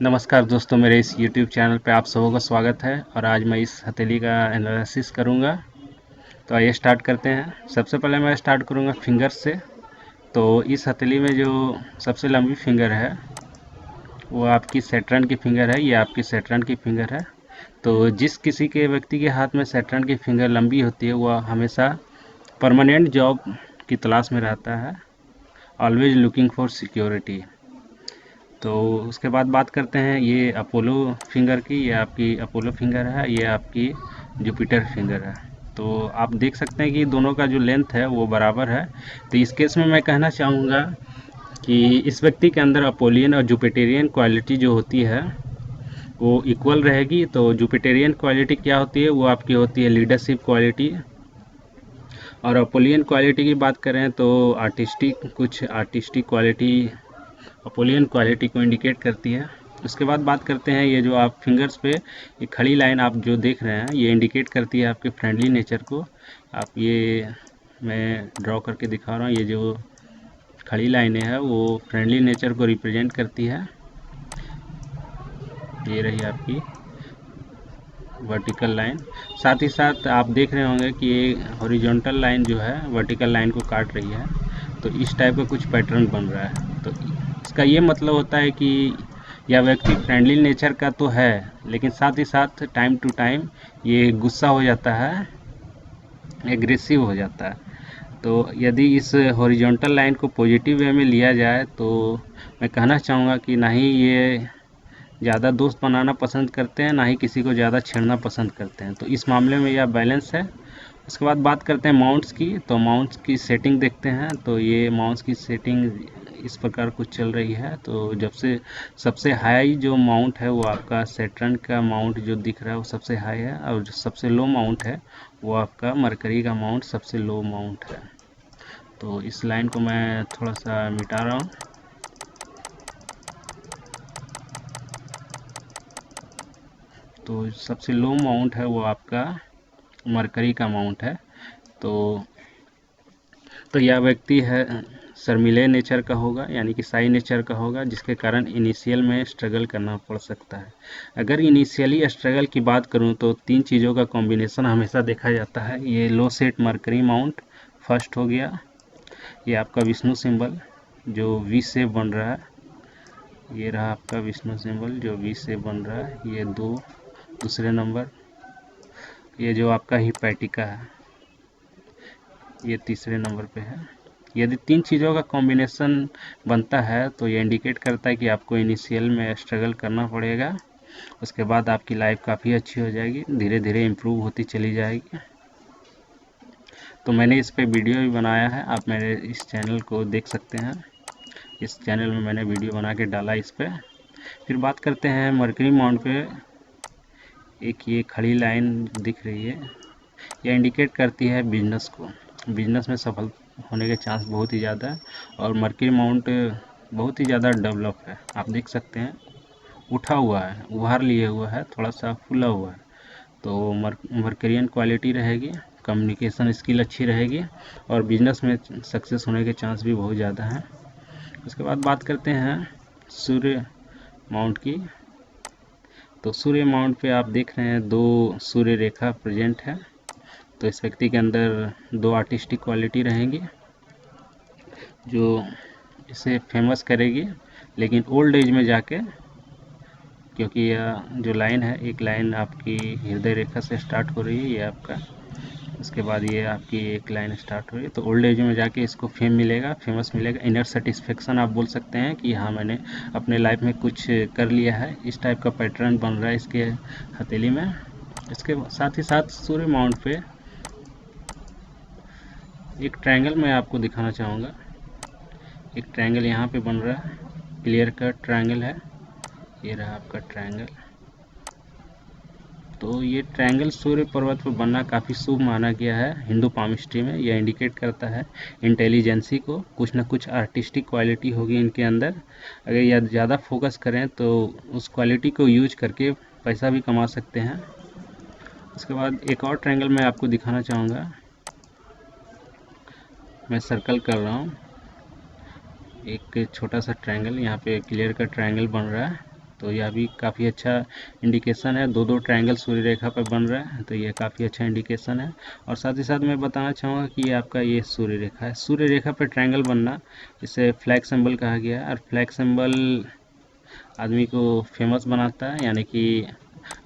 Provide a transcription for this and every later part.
नमस्कार दोस्तों, मेरे इस YouTube चैनल पे आप सबों का स्वागत है। और आज मैं इस हथेली का एनालिसिस करूँगा। तो आइए स्टार्ट करते हैं। सबसे पहले मैं स्टार्ट करूँगा फिंगर से। तो इस हथेली में जो सबसे लंबी फिंगर है वो आपकी सैटर्न की फिंगर है। ये आपकी सैटर्न की फिंगर है। तो जिस किसी के व्यक्ति के हाथ में सैटर्न की फिंगर लंबी होती है वह हमेशा परमानेंट जॉब की तलाश में रहता है, ऑलवेज लुकिंग फॉर सिक्योरिटी। तो उसके बाद बात करते हैं ये अपोलो फिंगर की। ये आपकी अपोलो फिंगर है, ये आपकी जुपिटर फिंगर है। तो आप देख सकते हैं कि दोनों का जो लेंथ है वो बराबर है। तो इस केस में मैं कहना चाहूँगा कि इस व्यक्ति के अंदर अपोलियन और जुपिटेरियन क्वालिटी जो होती है वो इक्वल रहेगी। तो जुपिटेरियन क्वालिटी क्या होती है? वो आपकी होती है लीडरशिप क्वालिटी। और अपोलियन क्वालिटी की बात करें तो कुछ आर्टिस्टिक क्वालिटी अपोलियन क्वालिटी को इंडिकेट करती है। उसके बाद बात करते हैं ये जो आप फिंगर्स पे ये खड़ी लाइन आप जो देख रहे हैं ये इंडिकेट करती है आपके फ्रेंडली नेचर को। आप ये मैं ड्रॉ करके दिखा रहा हूँ, ये जो खड़ी लाइनें हैं वो फ्रेंडली नेचर को रिप्रेजेंट करती है। ये रही आपकी वर्टिकल लाइन। साथ ही साथ आप देख रहे होंगे कि ये हॉरिजॉन्टल लाइन जो है वर्टिकल लाइन को काट रही है। तो इस टाइप का कुछ पैटर्न बन रहा है। तो इसका ये मतलब होता है कि यह व्यक्ति फ्रेंडली नेचर का तो है, लेकिन साथ ही साथ टाइम टू टाइम ये गुस्सा हो जाता है, एग्रेसिव हो जाता है। तो यदि इस हॉरिजॉन्टल लाइन को पॉजिटिव वे में लिया जाए तो मैं कहना चाहूँगा कि ना ही ये ज़्यादा दोस्त बनाना पसंद करते हैं, ना ही किसी को ज़्यादा छेड़ना पसंद करते हैं। तो इस मामले में यह बैलेंस है। उसके बाद बात करते हैं माउंट्स की। तो माउंट्स की सेटिंग देखते हैं। तो ये माउंट्स की सेटिंग इस प्रकार कुछ चल रही है। तो जब से सबसे हाई जो माउंट है वो आपका सैटर्न का माउंट जो दिख रहा है वो सबसे हाई है, और जो सबसे लो माउंट है वो आपका मरकरी का माउंट सबसे लो माउंट है। तो इस लाइन को मैं थोड़ा सा मिटा रहा हूँ। तो सबसे लो माउंट है वो आपका मरकरी का माउंट है। तो यह व्यक्ति है शर्मीले नेचर का होगा, यानी कि साई नेचर का होगा, जिसके कारण इनिशियल में स्ट्रगल करना पड़ सकता है। अगर इनिशियली स्ट्रगल की बात करूं तो तीन चीज़ों का कॉम्बिनेशन हमेशा देखा जाता है। ये लो सेट मरकरी माउंट फर्स्ट हो गया, ये आपका विष्णु सिंबल जो वी शेप बन रहा है, ये रहा आपका विष्णु सिंबल जो वी शेप बन रहा है, ये दूसरे नंबर, ये जो आपका हिपैटिका है ये तीसरे नंबर पे है। यदि तीन चीज़ों का कॉम्बिनेशन बनता है तो ये इंडिकेट करता है कि आपको इनिशियल में स्ट्रगल करना पड़ेगा। उसके बाद आपकी लाइफ काफ़ी अच्छी हो जाएगी, धीरे धीरे इम्प्रूव होती चली जाएगी। तो मैंने इस पे वीडियो भी बनाया है, आप मेरे इस चैनल को देख सकते हैं। इस चैनल में मैंने वीडियो बना के डाला इस पे। फिर बात करते हैं मरकरी माउंट पे। एक ये खड़ी लाइन दिख रही है, यह इंडिकेट करती है बिजनेस को। बिजनेस में सफल होने के चांस बहुत ही ज़्यादा है। और मरकरी माउंट बहुत ही ज़्यादा डेवलप है, आप देख सकते हैं उठा हुआ है, उभार लिए हुआ है, थोड़ा सा फूला हुआ है। तो मरकरियन क्वालिटी रहेगी, कम्युनिकेशन स्किल अच्छी रहेगी और बिजनेस में सक्सेस होने के चांस भी बहुत ज़्यादा हैं। उसके बाद बात करते हैं सूर्य माउंट की। तो सूर्य माउंट पे आप देख रहे हैं दो सूर्य रेखा प्रेजेंट है। तो इस व्यक्ति के अंदर दो आर्टिस्टिक क्वालिटी रहेंगी जो इसे फेमस करेगी, लेकिन ओल्ड एज में जाके, क्योंकि यह जो लाइन है, एक लाइन आपकी हृदय रेखा से स्टार्ट हो रही है, ये आपका, उसके बाद ये आपकी एक लाइन स्टार्ट हो रही है। तो ओल्ड एज में जाके इसको फेम मिलेगा, फेमस मिलेगा, इनर सेटिस्फेक्शन आप बोल सकते हैं कि हाँ मैंने अपने लाइफ में कुछ कर लिया है। इस टाइप का पैटर्न बन रहा है इसके हथेली में। इसके साथ ही साथ सूर्य माउंट पे एक ट्रायंगल मैं आपको दिखाना चाहूँगा। एक ट्रायंगल यहाँ पे बन रहा है, क्लियर कट ट्रायंगल है, ये रहा आपका ट्रायंगल। तो ये ट्रायंगल सूर्य पर्वत पर बनना काफ़ी शुभ माना गया है हिंदू पामिस्ट्री में। यह इंडिकेट करता है इंटेलिजेंसी को, कुछ ना कुछ आर्टिस्टिक क्वालिटी होगी इनके अंदर। अगर यह ज़्यादा फोकस करें तो उस क्वालिटी को यूज करके पैसा भी कमा सकते हैं। उसके बाद एक और ट्रायंगल मैं आपको दिखाना चाहूँगा। मैं सर्कल कर रहा हूँ एक छोटा सा ट्रायंगल, यहाँ पे क्लियर का ट्रायंगल बन रहा है। तो यह भी काफ़ी अच्छा इंडिकेशन है। दो ट्रायंगल सूर्य रेखा पर बन रहा है, तो ये काफ़ी अच्छा इंडिकेशन है। और साथ ही साथ मैं बताना चाहूँगा कि ये आपका ये सूर्य रेखा है। सूर्य रेखा पर ट्रायंगल बनना इसे फ्लैग सिंबल कहा गया है। और फ्लैग सिंबल आदमी को फेमस बनाता है, यानी कि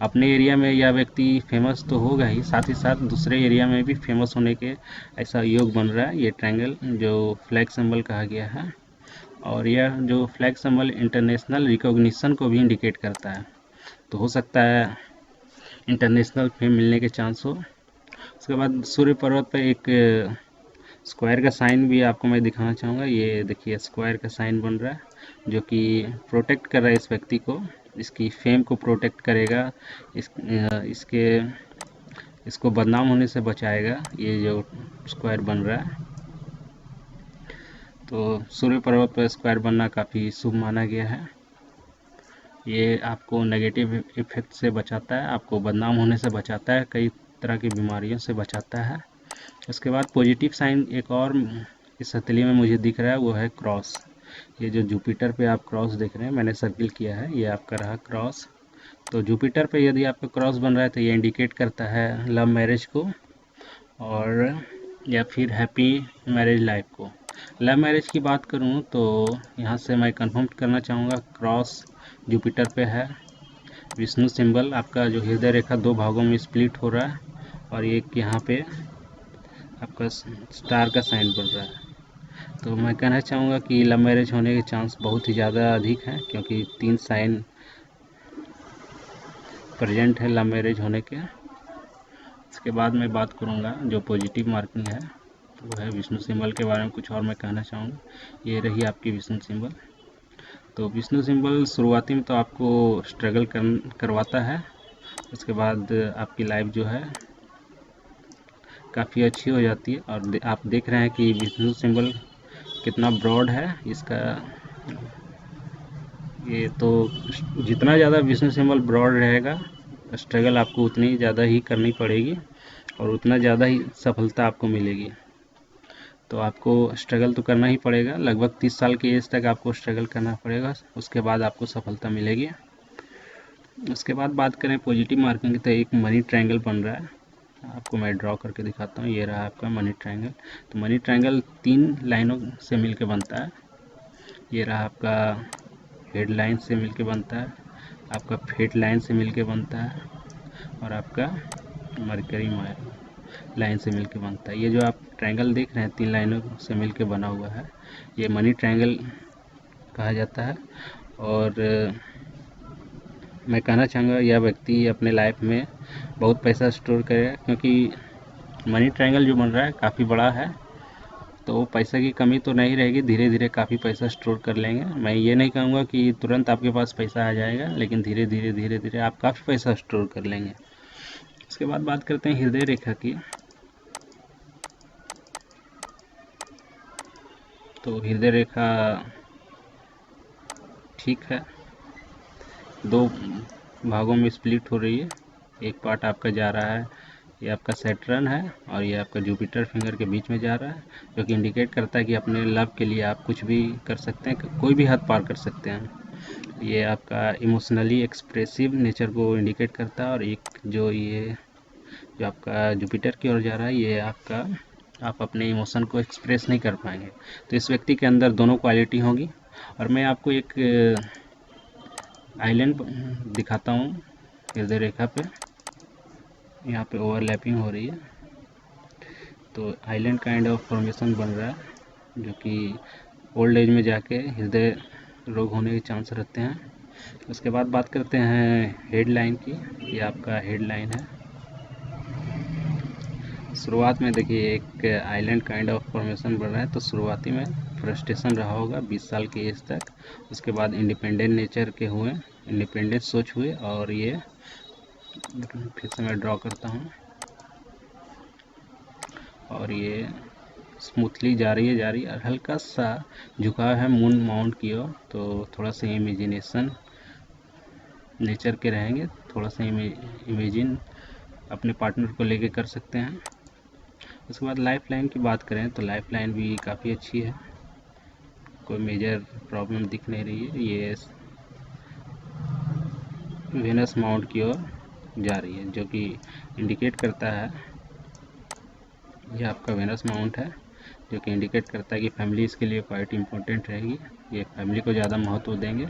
अपने एरिया में यह व्यक्ति फेमस तो होगा ही, साथ ही साथ दूसरे एरिया में भी फेमस होने के ऐसा योग बन रहा है ये ट्रायंगल जो फ्लैग सिंबल कहा गया है। और यह जो फ्लैग सिंबल इंटरनेशनल रिकॉग्निशन को भी इंडिकेट करता है, तो हो सकता है इंटरनेशनल फेम मिलने के चांस हो। उसके बाद सूर्य पर्वत पर एक स्क्वायर का साइन भी आपको मैं दिखाना चाहूँगा। ये देखिए स्क्वायर का साइन बन रहा है जो कि प्रोटेक्ट कर रहा है इस व्यक्ति को, इसकी फेम को प्रोटेक्ट करेगा, इसको बदनाम होने से बचाएगा ये जो स्क्वायर बन रहा है। तो सूर्य पर्वत पर स्क्वायर बनना काफ़ी शुभ माना गया है। ये आपको नेगेटिव इफेक्ट से बचाता है, आपको बदनाम होने से बचाता है, कई तरह की बीमारियों से बचाता है। उसके बाद पॉजिटिव साइन एक और इस हथेली में मुझे दिख रहा है, वो है क्रॉस। ये जो जुपिटर पे आप क्रॉस देख रहे हैं, मैंने सर्किल किया है, ये आपका रहा क्रॉस। तो जुपिटर पे यदि आपका क्रॉस बन रहा है तो ये इंडिकेट करता है लव मैरिज को, और या फिर हैप्पी मैरिज लाइफ को। लव मैरिज की बात करूं तो यहाँ से मैं कंफर्म करना चाहूँगा क्रॉस जुपिटर पे है। विष्णु सिंबल आपका जो हृदय रेखा दो भागों में स्प्लिट हो रहा है, और एक यहाँ पे आपका स्टार का साइन बन रहा है। तो मैं कहना चाहूँगा कि लव मैरिज होने के चांस बहुत ही ज़्यादा अधिक हैं, क्योंकि 3 साइन प्रेजेंट है लव मैरिज होने के। इसके बाद मैं बात करूँगा जो पॉजिटिव मार्किंग है, वो है विष्णु सिंबल के बारे में कुछ और मैं कहना चाहूँगा। ये रही आपकी विष्णु सिंबल। तो विष्णु सिंबल शुरुआती में तो आपको स्ट्रगल करवाता है, उसके बाद आपकी लाइफ जो है काफ़ी अच्छी हो जाती है। और आप देख रहे हैं कि विष्णु सिंबल कितना ब्रॉड है इसका। ये तो जितना ज़्यादा विष्णु सिंबल ब्रॉड रहेगा, स्ट्रगल आपको उतनी ज़्यादा ही करनी पड़ेगी और उतना ज़्यादा ही सफलता आपको मिलेगी। तो आपको स्ट्रगल तो करना ही पड़ेगा, लगभग 30 साल की एज तक आपको स्ट्रगल करना पड़ेगा, उसके बाद आपको सफलता मिलेगी। उसके बाद बात करें पॉजिटिव मार्किंग की, तो एक मनी ट्रायंगल बन रहा है, आपको मैं ड्रॉ करके दिखाता हूँ। ये रहा आपका मनी ट्रायंगल। तो मनी ट्रायंगल 3 लाइनों से मिलकर बनता है। ये रहा आपका हेड लाइन से मिलकर बनता है, आपका फेट लाइन से मिलकर बनता है, और आपका मरकरी लाइन से मिलकर बनता है। ये जो आप ट्रायंगल देख रहे हैं 3 लाइनों से मिलकर बना हुआ है, ये मनी ट्रायंगल कहा जाता है। और मैं कहना चाहूँगा यह व्यक्ति अपने लाइफ में बहुत पैसा स्टोर करेगा, क्योंकि मनी ट्रायंगल जो बन रहा है काफ़ी बड़ा है, तो पैसे की कमी तो नहीं रहेगी, धीरे धीरे काफ़ी पैसा स्टोर कर लेंगे। मैं ये नहीं कहूँगा कि तुरंत आपके पास पैसा आ जाएगा, लेकिन धीरे धीरे आप काफ़ी पैसा स्टोर कर लेंगे। उसके बाद बात करते हैं हृदय रेखा की। तो हृदय रेखा ठीक है, 2 भागों में स्प्लिट हो रही है। एक पार्ट आपका जा रहा है, ये आपका सैटर्न है, और ये आपका जुपिटर फिंगर के बीच में जा रहा है, जो कि इंडिकेट करता है कि अपने लव के लिए आप कुछ भी कर सकते हैं, कोई भी हद पार कर सकते हैं। ये आपका इमोशनली एक्सप्रेसिव नेचर को इंडिकेट करता है। और एक जो ये जो आपका जुपिटर की ओर जा रहा है, ये आपका आप अपने इमोशन को एक्सप्रेस नहीं कर पाएंगे। तो इस व्यक्ति के अंदर दोनों क्वालिटी होगी। और मैं आपको एक आइलैंड दिखाता हूँ हृदय रेखा पे, यहाँ पे ओवरलैपिंग हो रही है, तो आइलैंड काइंड ऑफ फॉर्मेशन बन रहा है, जो कि ओल्ड एज में जाके हृदय रोग होने के चांस रहते हैं। उसके बाद बात करते हैं हेड लाइन की। ये आपका हेड लाइन है। शुरुआत में देखिए एक आइलैंड काइंड ऑफ फॉर्मेशन बन रहा है, तो शुरुआती में फ्रस्ट्रेशन रहा होगा 20 साल की एज तक। उसके बाद इंडिपेंडेंट नेचर के हुए, इंडिपेंडेंट सोच हुए, और ये फिर से मैं ड्रॉ करता हूँ, और ये स्मूथली जा रही है, और हल्का सा झुकाव है मून माउंट की ओर। तो थोड़ा सा इमेजिनेशन नेचर के रहेंगे, थोड़ा सा इमेजिन अपने पार्टनर को लेके कर सकते हैं। उसके बाद लाइफ लाइन की बात करें तो लाइफ लाइन भी काफ़ी अच्छी है, कोई मेजर प्रॉब्लम दिख नहीं रही है। ये वेनस माउंट की ओर जा रही है, जो कि इंडिकेट करता है, यह आपका वेनस माउंट है, जो कि इंडिकेट करता है कि फैमिली इसके लिए क्वाइट इम्पोर्टेंट रहेगी, ये फैमिली को ज़्यादा महत्व देंगे।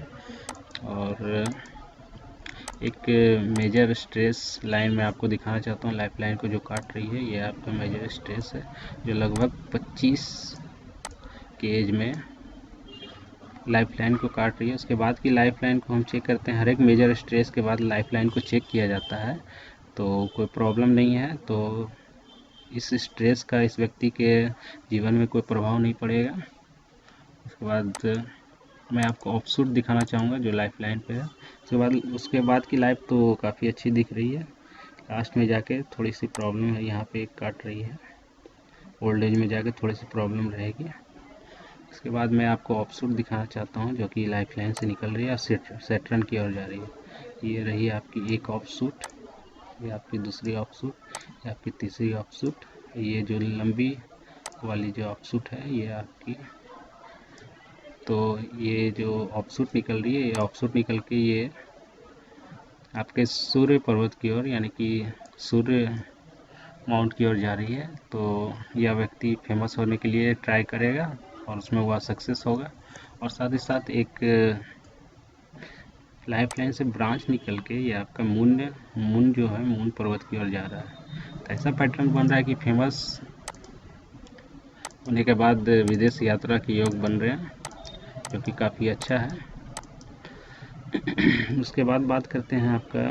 और एक मेजर स्ट्रेस लाइन मैं आपको दिखाना चाहता हूँ, लाइफ लाइन को जो काट रही है, ये आपका मेजर स्ट्रेस है, जो लगभग 25 के एज में लाइफ लाइन को काट रही है। उसके बाद की लाइफ लाइन को हम चेक करते हैं, हर एक मेजर स्ट्रेस के बाद लाइफ लाइन को चेक किया जाता है, तो कोई प्रॉब्लम नहीं है, तो इस स्ट्रेस का इस व्यक्ति के जीवन में कोई प्रभाव नहीं पड़ेगा। उसके बाद मैं आपको ऑफशूट दिखाना चाहूँगा जो लाइफ लाइन पे है। उसके बाद की लाइफ तो काफ़ी अच्छी दिख रही है, लास्ट में जाके थोड़ी सी प्रॉब्लम है, यहाँ पे काट रही है, ओल्ड एज में जाके थोड़ी सी प्रॉब्लम रहेगी। उसके बाद मैं आपको ऑफशूट दिखाना चाहता हूँ जो कि लाइफ लाइन से निकल रही है और सैटर्न की ओर जा रही है। ये रही आपकी एक ऑफशूट, ये आपकी दूसरी ऑफशूट, ये आपकी तीसरी ऑफशूट, ये जो लंबी वाली जो ऑफशूट है ये आपकी, तो ये जो ऑफशूट निकल रही है, ये ऑफशूट निकल के ये आपके सूर्य पर्वत की ओर, यानी कि सूर्य माउंट की ओर जा रही है। तो यह व्यक्ति फेमस होने के लिए ट्राई करेगा और उसमें वह सक्सेस होगा। और साथ ही साथ एक लाइफ लाइन से ब्रांच निकल के ये आपका मून जो है, मून पर्वत की ओर जा रहा है। तो ऐसा पैटर्न बन रहा है कि फेमस होने के बाद विदेश यात्रा के योग बन रहे हैं, जो कि काफ़ी अच्छा है। उसके बाद बात करते हैं आपका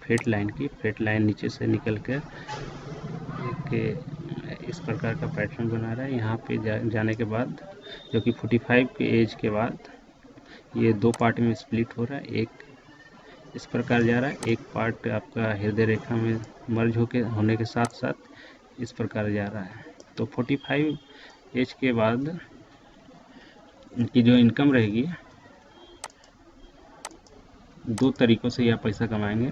फेट लाइन की। फेट लाइन नीचे से निकल कर एक इस प्रकार का पैटर्न बना रहा है। यहाँ पे जाने के बाद, जो कि 45 के एज के बाद ये दो पार्ट में स्प्लिट हो रहा है, एक इस प्रकार जा रहा है, एक पार्ट आपका हृदय रेखा में मर्ज होने के साथ साथ इस प्रकार जा रहा है। तो 45 एज के बाद इनकी जो इनकम रहेगी, दो तरीक़ों से यह पैसा कमाएंगे,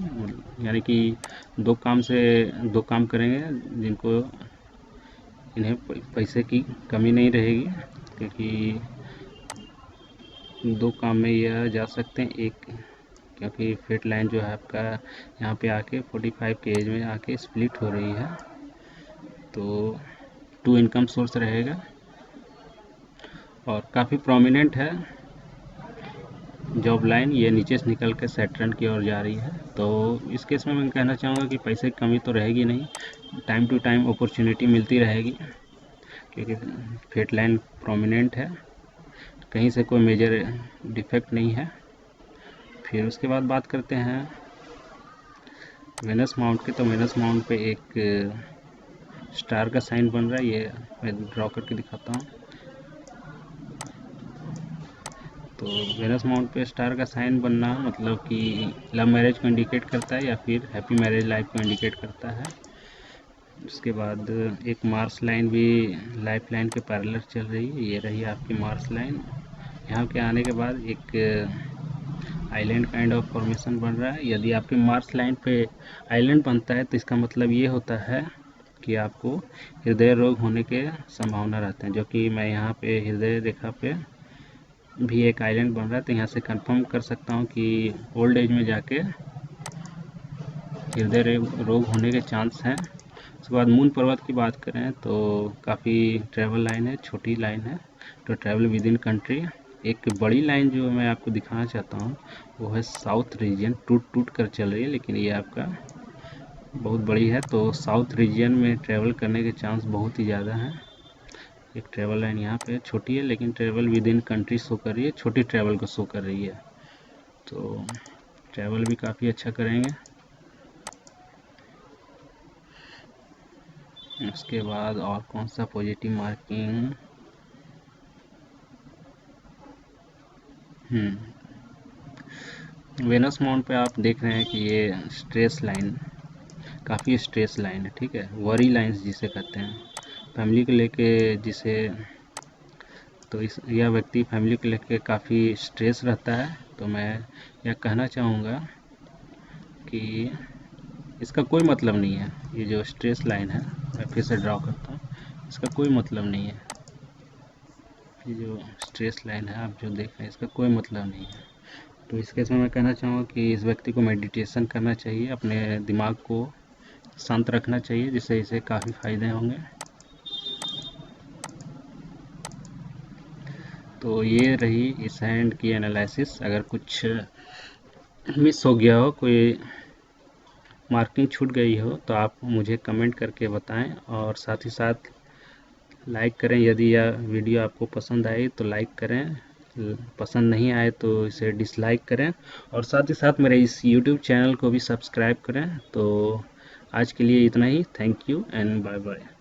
यानी कि दो काम करेंगे जिनको इन्हें पैसे की कमी नहीं रहेगी, क्योंकि दो काम में यह जा सकते हैं। एक, क्योंकि फेट लाइन जो है आपका यहाँ पे आके 45 के एज में आके स्प्लिट हो रही है, तो 2 इनकम सोर्स रहेगा और काफ़ी प्रोमिनेंट है जॉब लाइन। ये नीचे से निकल के सैटर्न की ओर जा रही है। तो इस केस में मैं कहना चाहूँगा कि पैसे की कमी तो रहेगी नहीं, टाइम टू टाइम अपॉर्चुनिटी मिलती रहेगी, क्योंकि फेट लाइन प्रोमिनेंट है, कहीं से कोई मेजर डिफेक्ट नहीं है। फिर उसके बाद बात करते हैं वेनस माउंट के। तो वेनस माउंट पे एक स्टार का साइन बन रहा है, ये मैं ड्रॉ करके दिखाता हूँ। तो वेनस माउंट पे स्टार का साइन बनना मतलब कि लव मैरिज को इंडिकेट करता है या फिर हैप्पी मैरिज लाइफ को इंडिकेट करता है। उसके बाद एक मार्स लाइन भी लाइफ लाइन के पैरेलल चल रही है, ये रही आपकी मार्स लाइन। यहाँ के आने के बाद एक आइलैंड काइंड ऑफ फॉर्मेशन बन रहा है। यदि आपके मार्स लाइन पे आइलैंड बनता है तो इसका मतलब ये होता है कि आपको हृदय रोग होने के संभावना रहते हैं, जो कि मैं यहाँ पे हृदय रेखा पे भी एक आइलैंड बन रहा है, तो यहाँ से कंफर्म कर सकता हूँ कि ओल्ड एज में जाके हृदय रोग होने के चांस हैं। उसके बाद मून पर्वत की बात करें तो काफ़ी ट्रैवल लाइन है, छोटी लाइन है, तो ट्रैवल विद इन कंट्री। एक बड़ी लाइन जो मैं आपको दिखाना चाहता हूँ वो है साउथ रीजन, टूट कर चल रही है, लेकिन ये आपका बहुत बड़ी है, तो साउथ रीजन में ट्रैवल करने के चांस बहुत ही ज़्यादा हैं। एक ट्रैवल लाइन यहाँ पे छोटी है, लेकिन travel with in country show कर रही है, छोटी ट्रैवल को शो कर रही है, तो ट्रैवल भी काफ़ी अच्छा करेंगे। उसके बाद और कौन सा पॉजिटिव मार्किंग, वेनस माउंट पे आप देख रहे हैं कि ये स्ट्रेस लाइन, काफ़ी स्ट्रेस लाइन है, ठीक है, वरी लाइंस जिसे कहते हैं, फैमिली को लेके जिसे, तो यह व्यक्ति फैमिली को लेके काफ़ी स्ट्रेस रहता है। तो मैं यह कहना चाहूँगा कि इसका कोई मतलब नहीं है, ये जो स्ट्रेस लाइन है, मैं फिर से ड्रॉ करता हूँ, इसका कोई मतलब नहीं है, ये जो स्ट्रेस लाइन है आप जो देख रहे हैं इसका कोई मतलब नहीं है। तो इस केस में मैं कहना चाहूँगा कि इस व्यक्ति को मेडिटेशन करना चाहिए, अपने दिमाग को शांत रखना चाहिए, जिससे इसे काफ़ी फायदे होंगे। तो ये रही इस हैंड की एनालिसिस। अगर कुछ मिस हो गया हो, कोई मार्किंग छूट गई हो, तो आप मुझे कमेंट करके बताएं, और साथ ही साथ लाइक करें। यदि यह वीडियो आपको पसंद आई तो लाइक करें, पसंद नहीं आए तो इसे डिसलाइक करें, और साथ ही साथ मेरे इस YouTube चैनल को भी सब्सक्राइब करें। तो आज के लिए इतना ही। Thank you and bye bye.